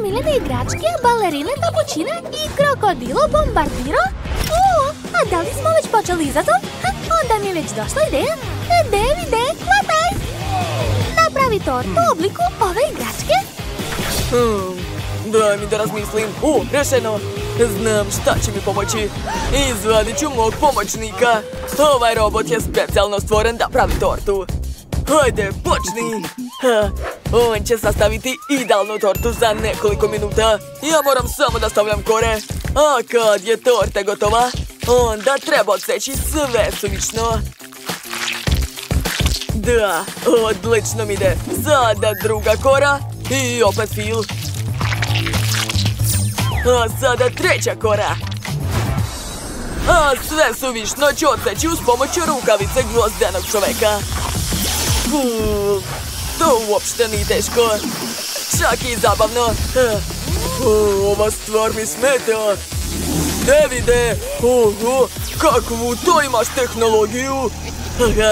omiljene igračke, balerine Kapućina i krokodilo Bombardiro? O, a da li smo već počeli izazov? Onda mi je već došla ideja. Davide, hvataj! Napravi tortu u obliku ove igračke. Daj mi da razmislim. Rešeno. Znam šta će mi pomoći. Izvadit ću mog pomoćnika. Ovaj robot je specijalno stvoren da pravi tortu. Hajde, počni! On će sastaviti idealnu tortu za nekoliko minuta. Ja moram samo da stavljam kore. A kad je torta gotova, onda treba odseći sve suvišno. Da, odlično mi ide. Sada druga kora i opet fil. A sada treća kora. A sve suvišno ću odseći uz pomoć rukavice Gvozdenog čoveka. To uopšte nije teško. Čak i zabavno. Ova stvar mi smeta. Davide, kakvu to imaš tehnologiju?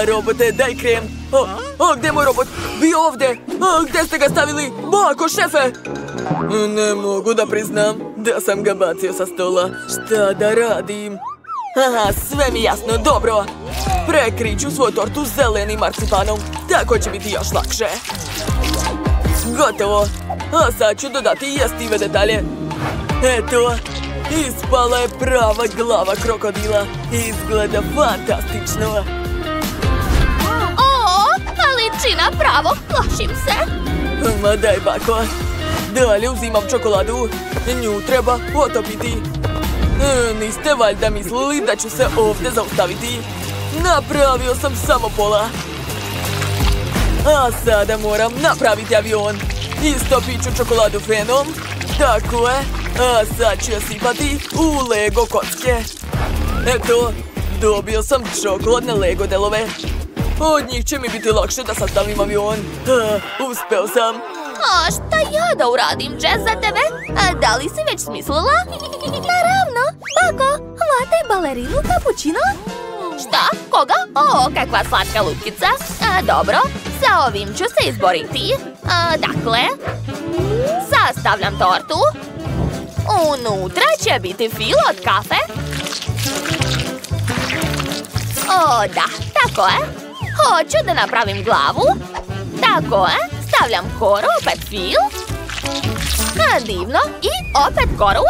Robote, daj krem. Gdje je moj robot? Bio ovdje. Gdje ste ga stavili? Bako, šefe! Ne mogu da priznam da sam ga bacio sa stola. Šta da radim? Sve mi jasno, dobro. Prekriću svoju tortu zelenim marcipanom. Tako će biti još lakše. Gotovo. A sad ću dodati jestive detalje. Eto, ispala je prava glava krokodila. Izgleda fantastično. Ličina pravo, plašim se. Ma daj, bako. Dalje uzimam čokoladu. Nju treba otopiti. Niste valjda mislili da ću se ovdje zaustaviti? Napravio sam samo pola. A sada moram napraviti avion. Istopit ću čokoladu fenom. Tako je. A sad ću je sipati u Lego kocke. Eto, dobio sam čokoladne Lego delove. Od njih će mi biti lakše da sastavim avion. Uspeo sam. A šta ja da uradim, Jess, za tebe? Da li si već smislila? Naravno. Bako, hvataj balerinu Kapućino. Šta? Koga? O, kakva slatka lutkica. Dobro, sa ovim ću se izboriti. Dakle, sastavljam tortu. Unutra će biti fil od kafe. O, da, tako je. Hoću da napravim glavu. Tako je. Stavljam koru, opet fil. Divno. I opet koru.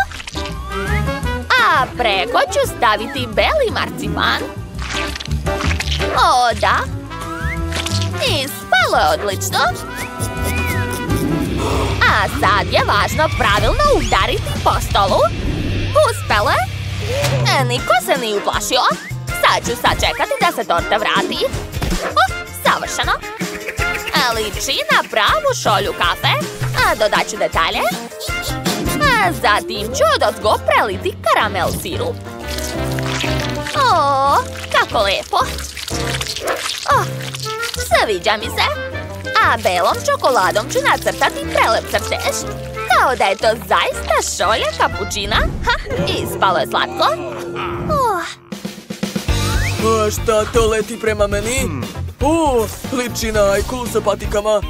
A preko ću staviti beli marcipan. O, da. Ispalo je odlično. A sad je važno pravilno udariti po stolu. Uspelo je. Niko se nije uplašio. Sad ću sačekati da se torta vrati. Savršeno. Liči na pravu šolju kafe. Dodat ću detalje. Zatim ću odozgo preliti karamel sirup. O, kako lepo. Sviđa mi se. A belom čokoladom ću nacrtati prelep crtež. Kao da je to zaista šolja kapućina. Ispalo je slatko. Šta to leti prema meni? Liči na ajkulu sa patikama.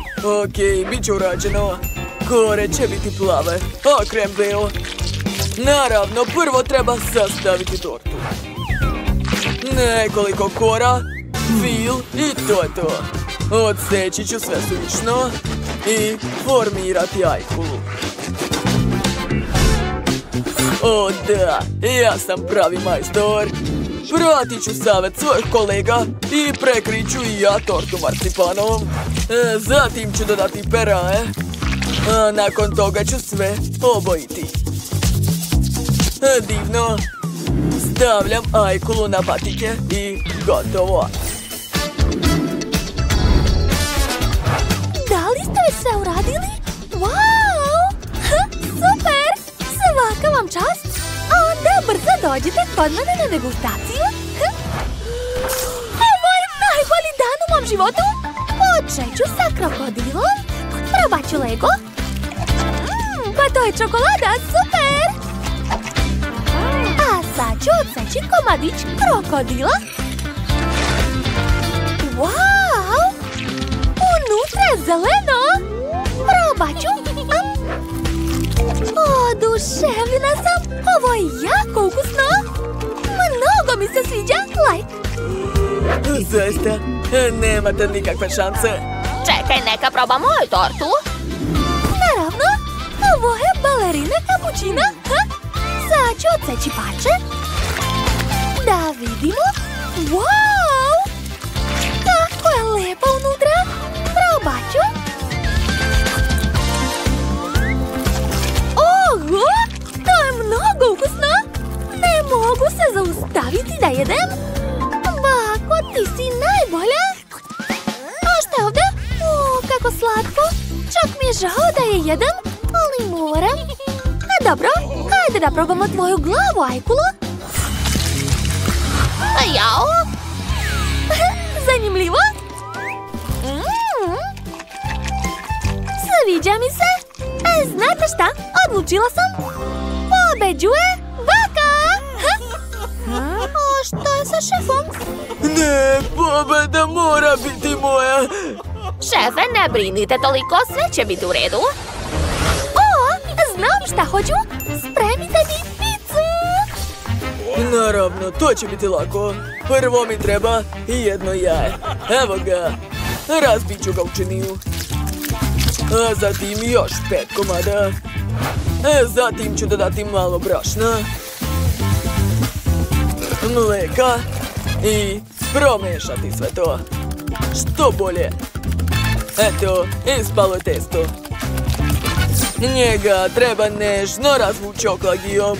Okej, bit će urađeno. Kore će biti plave, a krem beo. Naravno, prvo treba sastaviti tortu. Nekoliko kora, fil i to je to. Odseći ću sve suvišno i formirati ajkulu. O da, ja sam pravi majstor. Pratit ću savjet svojih kolega i prekriću i ja tortu marcipanom. Zatim ću dodati perae. A nakon toga ću sve obojiti. Divno. Stavljam ajkulu na patike i gotovo. Da li ste već sve uradili? Wow! Super! Svaka vam čast! A onda brzo dođite kod mene na degustaciju. Ovo je najbolji dan u mom životu. Počet ću sa krokodilom. Probat ću Lego. Pa to je čokolada, super! A sad ću odseći komadić krokodila. Wow! Unutra je zeleno. Probat ću. Oduševljena sam! Ovo je jako ukusno! Mnogo mi se sviđa! Like! Zaista, nemate nikakve šanse. Čekaj, neka proba moju tortu. Naravno, ovo je balerina kapućina. Sad ću odseći parče. Da vidimo. Wow! Kako je lepa unutra. Probat ću. Oho! To je mnogo ukusno. Ne mogu se zaustaviti da jedem. Bako, ti si najbolja. A šta je ovdje? O, kako slatko. Čak mi je žao da je jedem, ali moram. A dobro, hajde da probamo tvoju glavu, Ajkulo. Jao. Zanimljivo. Sviđa mi se. Znate šta? Odlučila sam. Pobeđuje Baka. A što je sa šefom? Ne, pobeda mora biti moja. Šefe, ne brinite toliko, sve će biti u redu. O, znam šta hoću. Spremite mi picu. Naravno, to će biti lako. Prvo mi treba jedno jaje. Evo ga. Razbit ću ga u činiju. A zatim još 5 komada. Zatim ću dodati malo brašna, mleka i promešati sve to. Što bolje. Eto, ispalo je testo. Njega treba nežno razvući oklagijom.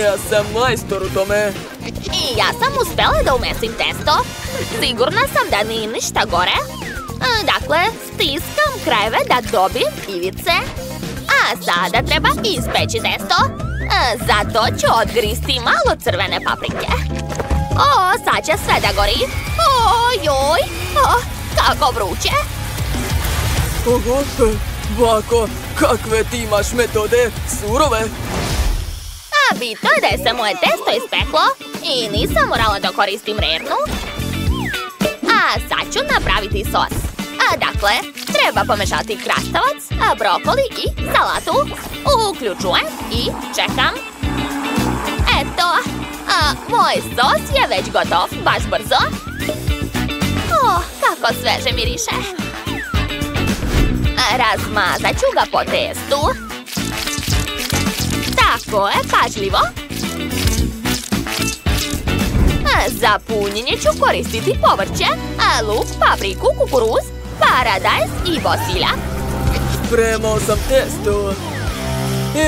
Ja sam majstor u tome. I ja sam uspjela da umesim testo. Sigurna sam da nije ništa gore. Dakle, stiskam krajeve da dobijem ivice. A sada treba ispeći testo. Zato ću odgristi malo crvene paprike. O, sad će sve da gori. Ojoj, kako vruće. Oho, Bako, kakve ti imaš metode, surove. A bitno je da je se moje testo ispeklo i nisam morala da koristim rernu. A sad ću napraviti sos. Dakle, treba pomešati krastavac, brokoli i salatu. Uključujem i čekam. Eto, moj sos je već gotov, baš brzo. Kako sveže miriše. Razmazat ću ga po testu. Tako je, pažljivo. Za punjenje ću koristiti povrće, luk, papriku, kukuruz, paradajz i bosiljak. Spremao sam testo.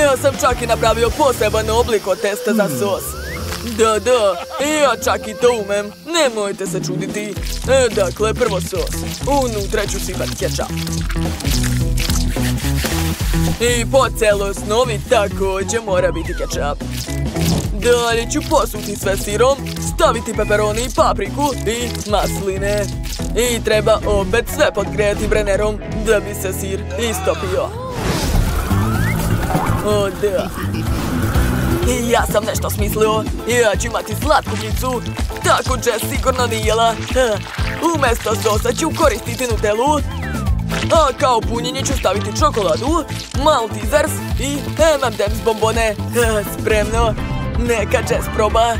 Ja sam čak i napravio poseban oblik od testa za sos. Da, ja čak i to umem. Nemojte se čuditi. Dakle, prvo sos. Unutra ću sipati kečap. I po celoj osnovi također mora biti kečap. Dalje ću posuti sve sirom, staviti peperoni i papriku i masline. I treba opet sve podgrijati brenerom da bi se sir istopio. O da. I ja sam nešto smislio. Ja ću imati slatku picu. Tako Jess sigurno nije jela. Umjesto sosa ću koristiti Nutellu. A kao punjenje ću staviti čokoladu, Maltesers i M&M's bombone. Spremno. Neka Jess proba.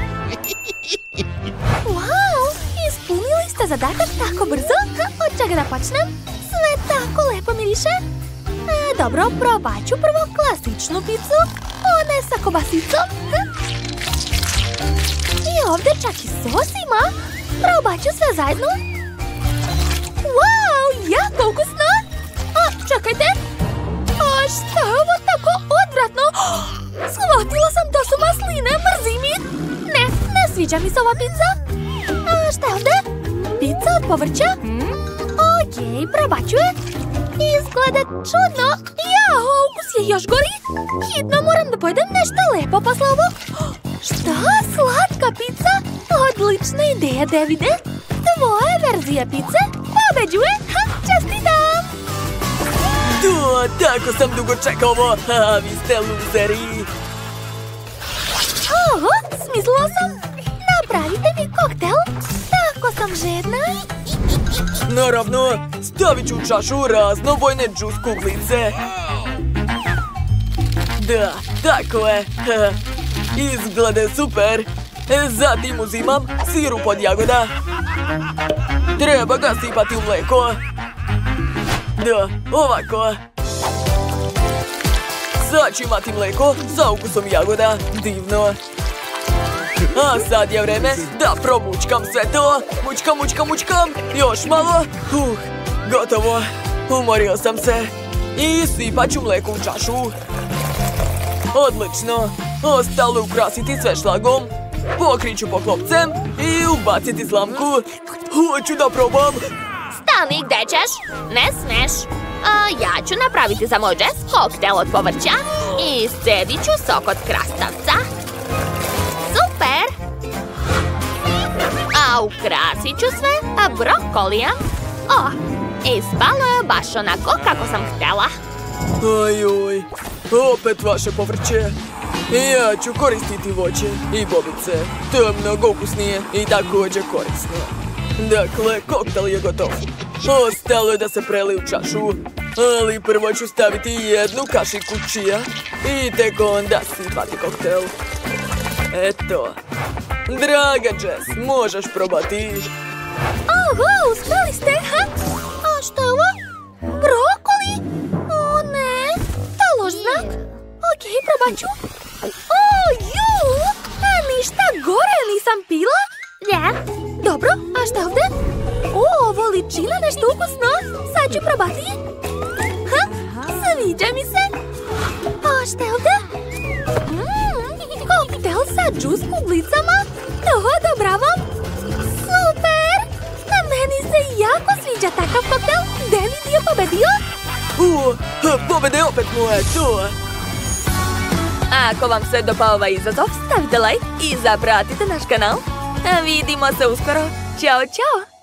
Wow, ispunili ste zadatak tako brzo. Od čega da počnem? Sve tako lepo miriše. Dobro, probat ću prvo klasičnu picu. Ne sa kobasicom. I ovdje čak i sos ima. Probat ću sve zajedno. Wow, jako ukusno. Čekajte. Šta je ovo tako odvratno? Shvatila sam da su masline, mrzim ih. Ne sviđa mi se ova pizza. Šta je ovdje? Pizza od povrća? Okej, probat ću je. Izgleda čudno. Jao, ukus je još gori. Hitno moram da pojedem nešto lepo posle ovog. Šta? Slatka pizza? Odlična ideja, Davide. Tvoja verzija pice pobeđuje. Čestitam! Tako sam dugo čekao ovo. Vi ste luzeri. Smislila sam. Napravite mi koktel. Tako sam žedna. Naravno, stavit ću u čašu raznobojne džus kuglice. Da, tako je. Izgleda super. Zatim uzimam sirup od jagoda. Treba ga sipati u mlijeko. Da, ovako. Sad ću imati mlijeko sa ukusom jagoda. Divno. A sad je vreme da promučkam sve to. Mučkam. Još malo. Gotovo. Umorio sam se. I sipat ću mlijeko u čašu. Odlično. Ostalo ukrasiti sve šlagom. Pokrit ću poklopcem i ubaciti slamku. Hoću da probam. Stani, gde ćeš? Ne smeš. Ja ću napraviti za moj Jess koktel od povrća i scedit ću sok od krastavca. Super! A ukrasit ću sve brokolijem. Ispalo je baš onako kako sam htjela. Ajoj, opet vaše povrće. Ja ću koristiti voće i bobice. To je mnogo ukusnije i također korisno. Dakle, koktel je gotov. Ostalo je da se prelije u čašu. Ali prvo ću staviti jednu kašiku čija i tek onda sipati koktel. Eto. Draga Jess, možeš probati. Oho, uspjeli ste, ha? A što je ovo? Brokoli? O ne, to je loš znak. Okej, probat ću. Ništa gore nisam pila. Dobro, a šta ovdje? Ovo liči na nešto ukusno. Sad ću probati. Sviđa mi se. A šta je ovdje? Koktel sa džus kublicama. To odobravam. Super! Meni se jako sviđa takav koktel. David je pobedio. Pobede opet moje, to. Ako vam se dopao ovaj izazov, stavite like i zapratite naš kanal. Vidimo se uskoro. Ćao, čao!